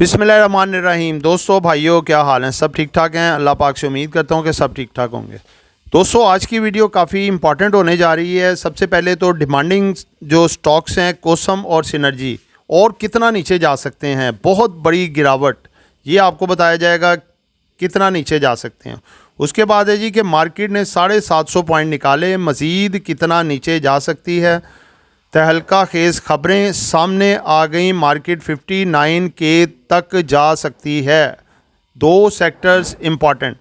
बिस्मिल्लाहिर्रहमानिर्रहीम। दोस्तों भाइयों, क्या हाल हैं? सब ठीक ठाक हैं? अल्लाह पाक से उम्मीद करता हूं कि सब ठीक ठाक होंगे। दोस्तों, आज की वीडियो काफ़ी इंपॉर्टेंट होने जा रही है। सबसे पहले तो डिमांडिंग जो स्टॉक्स हैं कोसम और सिनर्जी, और कितना नीचे जा सकते हैं, बहुत बड़ी गिरावट, ये आपको बताया जाएगा कितना नीचे जा सकते हैं। उसके बाद है जी कि मार्केट ने 750 पॉइंट निकाले, मज़ीद कितना नीचे जा सकती है। तहलका खेज़ खबरें सामने आ गई, मार्केट 59 के तक जा सकती है। दो सेक्टर्स इंपॉर्टेंट।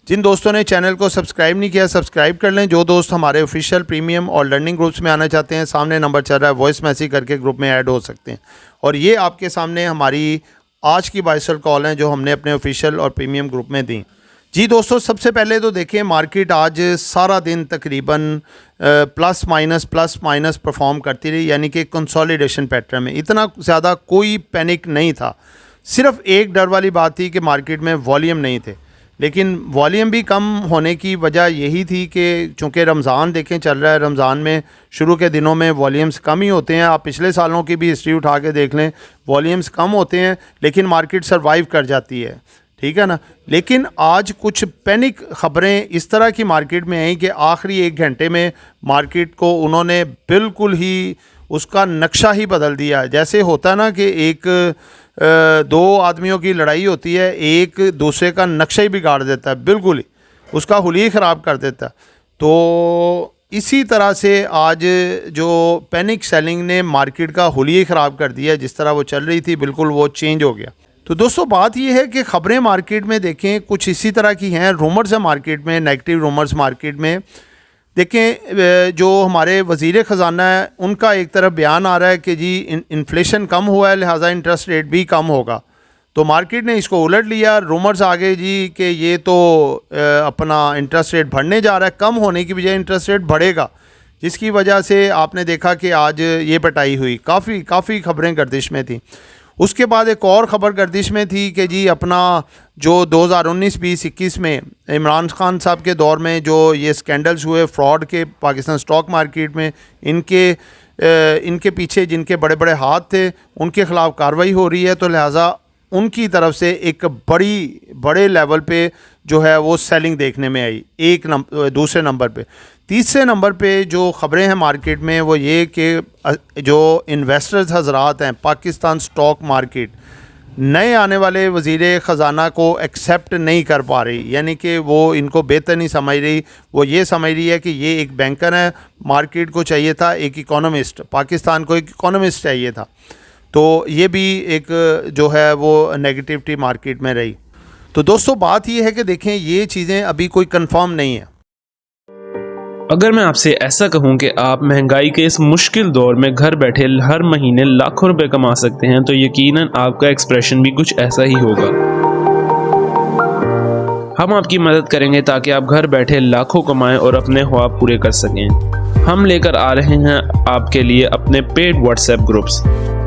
जिन दोस्तों ने चैनल को सब्सक्राइब नहीं किया, सब्सक्राइब कर लें। जो दोस्त हमारे ऑफिशियल प्रीमियम और लर्निंग ग्रुप्स में आना चाहते हैं, सामने नंबर चल रहा है, वॉइस मैसेज करके ग्रुप में ऐड हो सकते हैं। और ये आपके सामने हमारी आज की बाइसल कॉल हैं जो हमने अपने ऑफिशियल और प्रीमियम ग्रुप में दी। जी दोस्तों, सबसे पहले तो देखिए, मार्केट आज सारा दिन तकरीबन प्लस माइनस परफॉर्म करती रही, यानी कि कंसोलिडेशन पैटर्न में। इतना ज़्यादा कोई पैनिक नहीं था। सिर्फ एक डर वाली बात थी कि मार्केट में वॉल्यूम नहीं थे। लेकिन वॉल्यूम भी कम होने की वजह यही थी कि चूँकि रमज़ान देखें चल रहा है, रमज़ान में शुरू के दिनों में वॉल्यूम्स कम ही होते हैं। आप पिछले सालों की भी हिस्ट्री उठा के देख लें, वॉल्यूम्स कम होते हैं लेकिन मार्केट सर्वाइव कर जाती है, ठीक है ना। लेकिन आज कुछ पैनिक खबरें इस तरह की मार्केट में आई कि आखिरी 1 घंटे में मार्केट को उन्होंने बिल्कुल ही उसका नक्शा ही बदल दिया। जैसे होता है ना कि दो आदमियों की लड़ाई होती है, एक दूसरे का नक्शा ही बिगाड़ देता है, बिल्कुल ही उसका हुलिया ख़राब कर देता है। तो इसी तरह से आज जो पैनिक सेलिंग ने मार्केट का हुलिया ख़राब कर दिया, जिस तरह वो चल रही थी बिल्कुल वो चेंज हो गया। तो दोस्तों, बात ये है कि ख़बरें मार्केट में देखें कुछ इसी तरह की हैं। रूमर्स हैं मार्केट में, नेगेटिव रूमर्स मार्केट में। देखें, जो हमारे वज़ीर ख़जाना है उनका एक तरफ बयान आ रहा है कि जी इन्फ्लेशन कम हुआ है, लिहाजा इंटरेस्ट रेट भी कम होगा। तो मार्केट ने इसको उलट लिया। रूमर्स आ गए जी कि ये तो अपना इंटरेस्ट रेट बढ़ने जा रहा है, कम होने की बजाय इंटरेस्ट रेट बढ़ेगा, जिसकी वजह से आपने देखा कि आज ये पिटाई हुई। काफ़ी खबरें गर्दिश में थी। उसके बाद एक और ख़बर गर्दिश में थी कि जी अपना जो 2019, 20, 21 में इमरान खान साहब के दौर में जो ये स्कैंडल्स हुए फ्रॉड के पाकिस्तान स्टॉक मार्केट में, इनके पीछे जिनके बड़े बड़े हाथ थे उनके ख़िलाफ़ कार्रवाई हो रही है। तो लिहाजा उनकी तरफ से एक बड़े लेवल पे जो है वो सेलिंग देखने में आई। दूसरे नंबर पे, तीसरे नंबर पे जो ख़बरें हैं मार्केट में वो ये कि जो इन्वेस्टर्स हजरात हैं, पाकिस्तान स्टॉक मार्केट नए आने वाले वज़ीर ख़जाना को एक्सेप्ट नहीं कर पा रही, यानी कि वो इनको बेहतर नहीं समझ रही। वो ये समझ रही है कि ये एक बैंकर है, मार्केट को चाहिए था एक इकोनॉमिस्ट, पाकिस्तान को एक इकोनॉमिस्ट चाहिए था। तो ये भी एक जो है वो नेगेटिविटी मार्केट में रही। तो दोस्तों, बात ये है कि देखें, ये चीज़ें अभी कोई कंफर्म नहीं है। अगर मैं आपसे ऐसा कहूं कि आप महंगाई के इस मुश्किल दौर में घर बैठे हर महीने लाखों रुपए कमा सकते हैं, तो यकीनन आपका एक्सप्रेशन भी कुछ ऐसा ही होगा। हम आपकी मदद करेंगे ताकि आप घर बैठे लाखों कमाएं और अपने ख्वाब पूरे कर सकें। हम लेकर आ रहे हैं आपके लिए अपने पेड व्हाट्सएप ग्रुप्स।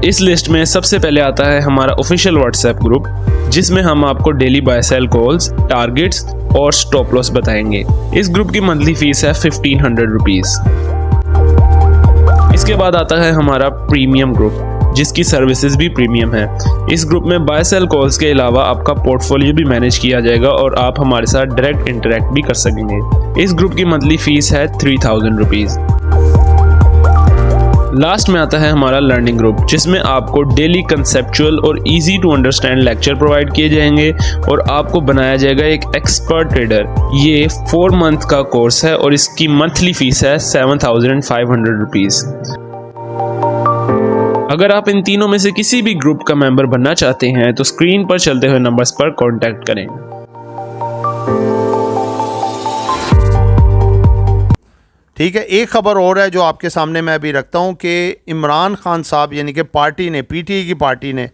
इस लिस्ट में सबसे पहले आता है हमारा ऑफिशियल व्हाट्सएप ग्रुप, जिसमें हम आपको daily buy sell calls, targets और स्टॉप लॉस बताएंगे। इस ग्रुप की मंथली फीस है 1500 रुपीज़। इसके बाद आता है हमारा प्रीमियम ग्रुप, जिसकी सर्विसेज भी प्रीमियम है। इस ग्रुप में बाय सेल कॉल्स के अलावा आपका पोर्टफोलियो भी मैनेज किया जाएगा और आप हमारे साथ डायरेक्ट इंटरेक्ट भी कर सकेंगे। इस ग्रुप की मंथली फीस है 3000 रुपीज़। लास्ट में आता है हमारा लर्निंग ग्रुप, जिसमें आपको डेली कंसेप्चुअल और easy to understand lecture provide किए जाएंगे और आपको बनाया जाएगा एक एक्सपर्ट ट्रेडर। ये 4 मंथ का कोर्स है और इसकी मंथली फीस है 7500 रुपीज़। अगर आप इन तीनों में से किसी भी ग्रुप का मेंबर बनना चाहते हैं तो स्क्रीन पर चलते हुए नंबर्स पर कॉन्टैक्ट करें। ठीक है, एक ख़बर और है जो आपके सामने मैं अभी रखता हूँ कि इमरान खान साहब, यानी कि पार्टी ने, पीटीआई की पार्टी ने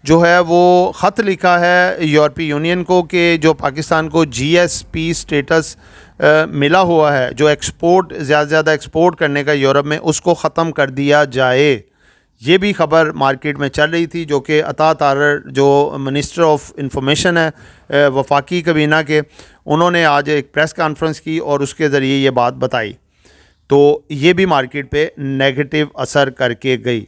जो है वो ख़त लिखा है यूरोपीय यूनियन को कि जो पाकिस्तान को जीएसपी स्टेटस मिला हुआ है, जो एक्सपोर्ट ज़्यादा से ज़्यादा एक्सपोर्ट करने का यूरोप में, उसको ख़त्म कर दिया जाए। ये भी ख़बर मार्केट में चल रही थी, जो कि अता तारर जो मिनिस्टर ऑफ इंफॉर्मेशन है वफाकी काबीना के, उन्होंने आज एक प्रेस कॉन्फ्रेंस की और उसके ज़रिए ये बात बताई। तो ये भी मार्केट पे नेगेटिव असर करके गई।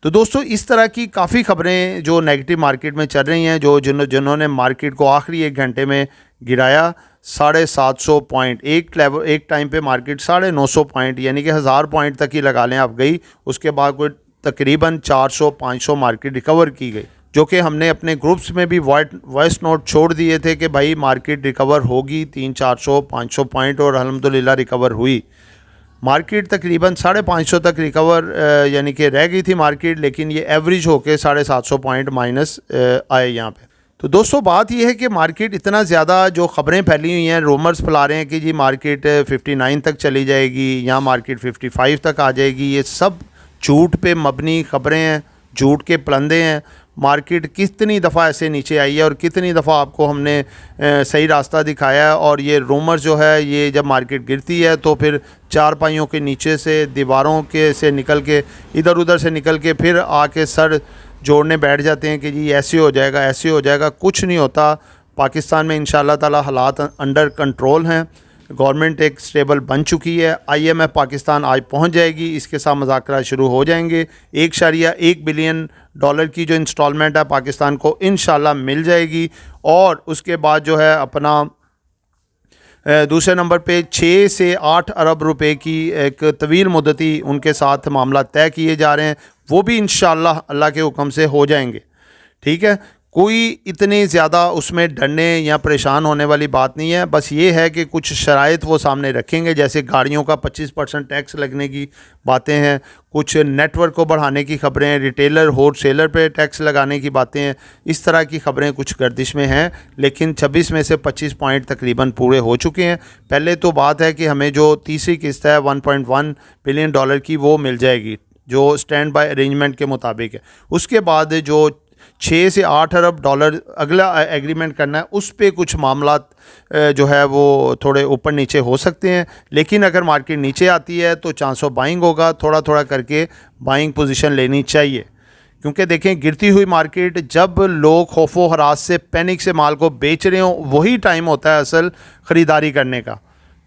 तो दोस्तों इस तरह की काफ़ी खबरें जो नेगेटिव मार्केट में चल रही हैं, जो जिन्होंने मार्केट को आखिरी 1 घंटे में गिराया 750 पॉइंट, एक टाइम पे मार्केट 950 पॉइंट यानी कि 1000 पॉइंट तक ही लगा लें आप गई। उसके बाद कोई तकरीबन 400-500 मार्केट रिकवर की गई, जो कि हमने अपने ग्रुप्स में भी वॉइस नोट छोड़ दिए थे कि भाई मार्केट रिकवर होगी 300-400-500 पॉइंट, और अल्हम्दुलिल्लाह रिकवर हुई। मार्केट तकरीबन 550 तक रिकवर यानी कि रह गई थी मार्केट, लेकिन ये एवरेज होके 750 पॉइंट माइनस आए यहाँ पे। तो दोस्तों बात ये है कि मार्केट इतना ज़्यादा जो ख़बरें फैली हुई हैं, रूमर्स फैला रहे हैं कि जी मार्केट 59 तक चली जाएगी या मार्केट 55 तक आ जाएगी, ये सब झूठ पे मबनी ख़बरें हैं, झूठ के पलंदे हैं। मार्केट कितनी दफ़ा ऐसे नीचे आई है और कितनी दफ़ा आपको हमने सही रास्ता दिखाया है। और ये रूमर जो है, ये जब मार्केट गिरती है तो फिर चारपाइयों के नीचे से, दीवारों के से निकल के, इधर उधर से निकल के फिर आके सर जोड़ने बैठ जाते हैं कि जी ऐसे हो जाएगा, ऐसे हो जाएगा। कुछ नहीं होता। पाकिस्तान में इंशाअल्लाह ताला हालात अंडर कंट्रोल हैं, गवर्नमेंट एक स्टेबल बन चुकी है। IMF पाकिस्तान आज पहुंच जाएगी, इसके साथ मुज़ाकरात शुरू हो जाएंगे। 1.1 बिलियन डॉलर की जो इंस्टॉलमेंट है पाकिस्तान को इंशाअल्लाह मिल जाएगी। और उसके बाद जो है अपना दूसरे नंबर पे 6 से 8 अरब रुपए की एक तवील मुद्दती उनके साथ मामला तय किए जा रहे हैं, वो भी इंशाअल्लाह अल्लाह के हुक्म से हो जाएंगे। ठीक है, कोई इतनी ज़्यादा उसमें डरने या परेशान होने वाली बात नहीं है। बस ये है कि कुछ शराइत वो सामने रखेंगे, जैसे गाड़ियों का 25% टैक्स लगने की बातें हैं, कुछ नेटवर्क को बढ़ाने की खबरें हैं, रिटेलर होलसेलर पे टैक्स लगाने की बातें हैं। इस तरह की खबरें कुछ गर्दिश में हैं, लेकिन 26 में से 25 पॉइंट तकरीबन पूरे हो चुके हैं। पहले तो बात है कि हमें जो तीसरी किस्त है 1.1 बिलियन डॉलर की वो मिल जाएगी, जो स्टैंड बाय अरेंजमेंट के मुताबिक है। उसके बाद जो 6 से 8 अरब डॉलर अगला एग्रीमेंट करना है, उस पे कुछ मामला जो है वो थोड़े ऊपर नीचे हो सकते हैं। लेकिन अगर मार्केट नीचे आती है तो चांस ऑफ बाइंग होगा, थोड़ा थोड़ा करके बाइंग पोजीशन लेनी चाहिए। क्योंकि देखें, गिरती हुई मार्केट, जब लोग खौफो हरास से, पैनिक से माल को बेच रहे हों, वही टाइम होता है असल ख़रीदारी करने का।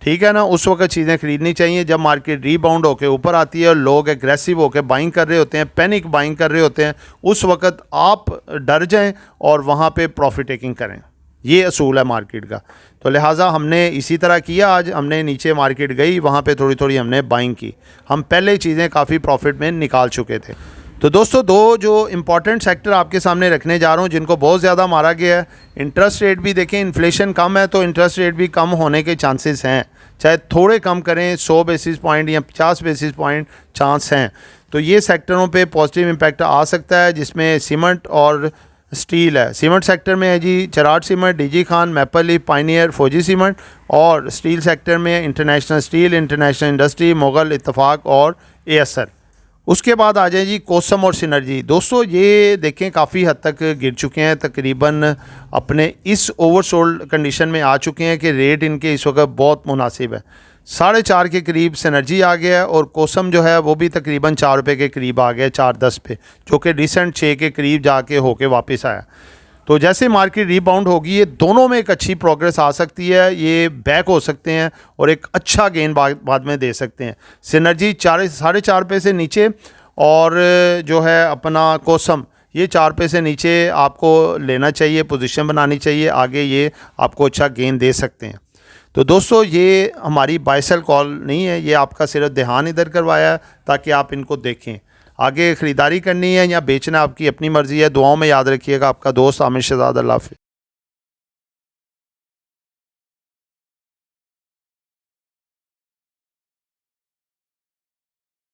ठीक है ना, उस वक्त चीज़ें ख़रीदनी चाहिए। जब मार्केट रीबाउंड होकर ऊपर आती है और लोग एग्रेसिव होकर बाइंग कर रहे होते हैं, पैनिक बाइंग कर रहे होते हैं, उस वक्त आप डर जाएं और वहाँ पे प्रॉफिट टेकिंग करें। ये असूल है मार्केट का। तो लिहाजा हमने इसी तरह किया। आज हमने नीचे मार्केट गई, वहाँ पे थोड़ी थोड़ी हमने बाइंग की। हम पहले चीज़ें काफ़ी प्रॉफिट में निकाल चुके थे। तो दोस्तों दो जो इम्पॉर्टेंट सेक्टर आपके सामने रखने जा रहा हूँ, जिनको बहुत ज़्यादा मारा गया है। इंटरेस्ट रेट भी देखें, इन्फ्लेशन कम है तो इंटरेस्ट रेट भी कम होने के चांसेस हैं, चाहे थोड़े कम करें, 100 बेसिस पॉइंट या 50 बेसिस पॉइंट चांस हैं। तो ये सेक्टरों पे पॉजिटिव इम्पैक्ट आ सकता है, जिसमें सीमेंट और स्टील है। सीमेंट सेक्टर में है जी Cherat cement, DG Khan, maple leaf, pioneer, Fauji cement. और स्टील सेक्टर में international steel, international industry, Mughal Ittefaq और ASL। उसके बाद आ जाए जी कोसम और सिनर्जी। दोस्तों ये देखें काफ़ी हद तक गिर चुके हैं, तकरीबन अपने इस ओवरसोल्ड कंडीशन में आ चुके हैं कि रेट इनके इस वक्त बहुत मुनासिब है। 4.5 के करीब सिनर्जी आ गया है और कोसम जो है वो भी तकरीबन 4 रुपये के करीब आ गया, 4.10 पे, जो कि रिसेंट 6 के करीब जाके होके वापस आया। तो जैसे मार्केट रीबाउंड होगी, ये दोनों में एक अच्छी प्रोग्रेस आ सकती है, ये बैक हो सकते हैं और एक अच्छा गेन बाद में दे सकते हैं। सिनर्जी 4.5 रुपये से नीचे, और जो है अपना कोसम ये 4 रुपये से नीचे आपको लेना चाहिए, पोजीशन बनानी चाहिए, आगे ये आपको अच्छा गेन दे सकते हैं। तो दोस्तों ये हमारी बाय सेल कॉल नहीं है, ये आपका सिर्फ ध्यान इधर करवाया है ताकि आप इनको देखें। आगे ख़रीदारी करनी है या बेचना आपकी अपनी मर्ज़ी है। दुआओं में याद रखिएगा। आपका दोस्त आमिर शहजाद। अल्लाह हाफ़िज़।